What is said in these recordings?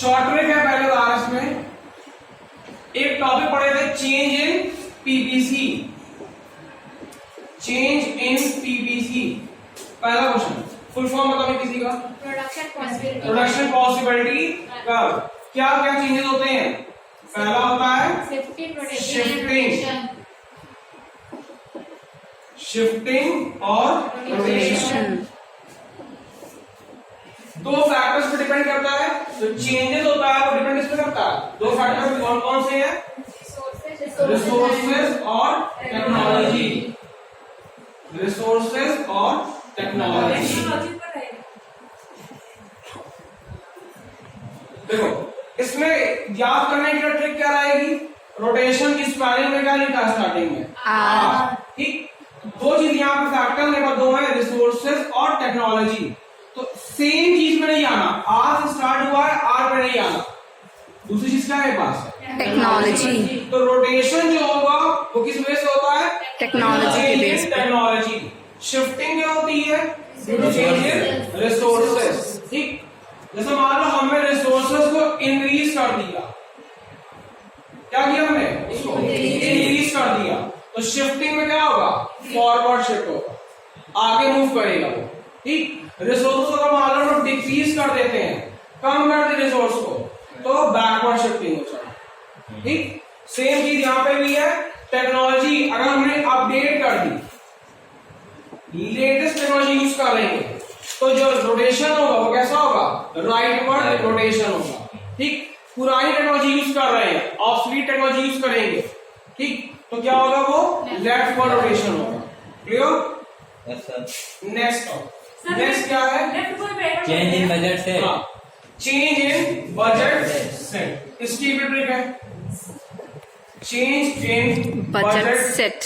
Short trick है पहले RS में एक टॉपिक पढ़े थे, change in PPC. Change in PPC पहला क्वेश्चन, फुल फॉर्म बताओ किसी का। प्रोडक्शन पॉसिबिलिटी का क्या क्या चेंजेस होते हैं। पहला होता है शिफ्टिंग और रोटेशन। दो फैक्टर्स पे डिपेंड करता है, तो चेंजेस होता है वो डिपेंड इस पे करता है। दो फैक्टर कौन कौन से हैं, रिसोर्सेज और टेक्नोलॉजी। रिसोर्सेज और टेक्नोलॉजी। देखो इसमें याद करने की ट्रिक क्या रहेगी, रोटेशन की स्पेलिंग में क्या लिखा है स्टार्टिंग में, आर। ठीक, दो चीज यहाँ पे फैक्टर मेरे दो है, रिसोर्सेज और टेक्नोलॉजी। तो सेम चीज में नहीं आना, आर से स्टार्ट हुआ है, आर पे नहीं आना। दूसरी चीज क्या है पास, टेक्नोलॉजी। तो रोटेशन जो होगा वो किस बेस से होता है, टेक्नोलॉजी के बेस पे। टेक्नोलॉजी। शिफ्टिंग क्या होती है, रिसोर्सेज। ठीक, जैसे मान लो हमने रिसोर्सेज को इंक्रीज कर दिया, क्या किया हमने, उसको इंक्रीज कर दिया, तो शिफ्टिंग में क्या होगा, फॉरवर्ड शिफ्ट होगा, आगे मूव करेगा वो। ठीक, रिसोर्स को मान लो हम डिक्रीज कर देते हैं, कम कर दे रिसोर्स को, तो बैकवर्ड शिफ्टिंग हो जाएगा। ठीक, सेम चीज यहाँ पे भी है। टेक्नोलॉजी अगर हमने अपडेट कर दी, लेटेस्ट टेक्नोलॉजी यूज कर रहे हैं, तो जो रोटेशन होगा वो कैसा होगा, राइटवर्ड रोटेशन होगा। ठीक, पुरानी टेक्नोलॉजी यूज कर रहे हैं, ऑब्सोलीट टेक्नोलॉजी यूज करेंगे, ठीक, तो क्या होगा, वो लेफ्टवर्ड रोटेशन होगा। क्लियर। नेक्स्ट क्या है, चेंज इन बजट से। चेंज इन बजट सेट, इसकी भी ट्रिक है, चेंज इन बजट सेट।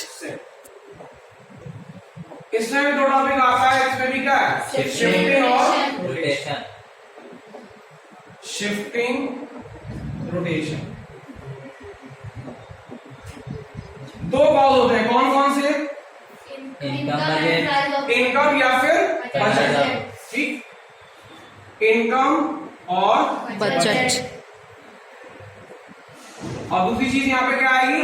इसमें भी दो टॉपिक आता है, इसमें भी क्या है, शिफ्टिंग और रोटेशन। Shifting rotation. दो कॉल होते हैं, कौन कौन से, इनकम बजट, इनकम या फिर बजट। ठीक, इनकम और बजट। और दूसरी चीज यहाँ पे क्या आएगी,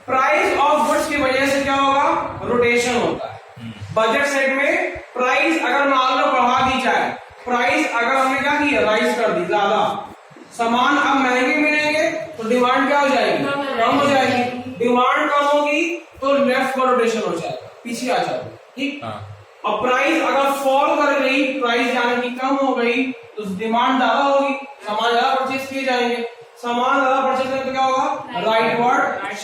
प्राइस ऑफ गुड्स की वजह से क्या होगा, रोटेशन होता है। बजट सेट में प्राइस अगर मान लो बढ़ा दी जाए, प्राइस अगर हमने क्या किया, राइज कर दी, ज्यादा सामान अब महंगे मिलेंगे, तो डिमांड क्या हो जाएगी, कम हो जाएगी। डिमांड कम होगी तो लेफ्ट पर रोटेशन हो जाएगा, पीछे आ जाएगा। ठीक, और प्राइस अगर फॉल कर गई, प्राइस यानी कि कम हो गई, तो डिमांड ज्यादा होगी, सामान ज्यादा परचेज किए जाएंगे, सामान ज्यादा परचेज करें तो क्या होगा, राइटवर्ड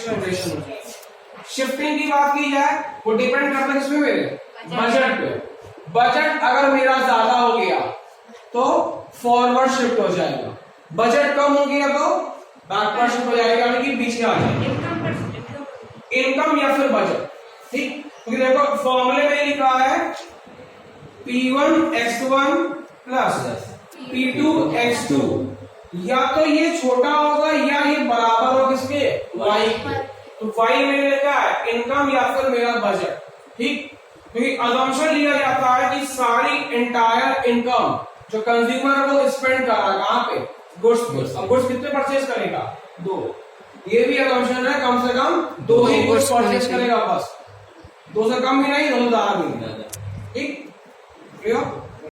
रोटेशन हो जाएगा। शिफ्टिंग की बात की जाए, वो डिपेंड करता है किसमें, मेरे बजट पे। बजट अगर मेरा ज्यादा हो गया तो फॉरवर्ड शिफ्ट हो जाएगा, बजट कम हो गया तो बैकवर्ड शिफ्ट हो जाएगा, यानी कि पीछे आ जाएगा। इनकम या फिर बजट। ठीक, क्योंकि देखो फॉर्मूले में लिखा है P1x1 प्लस P2x2, या तो ये छोटा होगा या ये बराबर होगा किसके, y के। तो y मेरे क्या है, इनकम या फिर मेरा बजट। ठीक, क्योंकि अजम्पशन लिया जाता है कि सारी एंटायर इनकम जो कंज्यूमर को स्पेंड कर रहा है कहां पे, गुड्स पे। अब गुड्स कितने परचेज करेगा, दो, ये भी अजम्पशन है, कम से कम दो ही गुड्स परचेज करेगा, बस दो से कम भी नहीं, दो से ज्यादा भी नहीं। ठीक, क्लियर।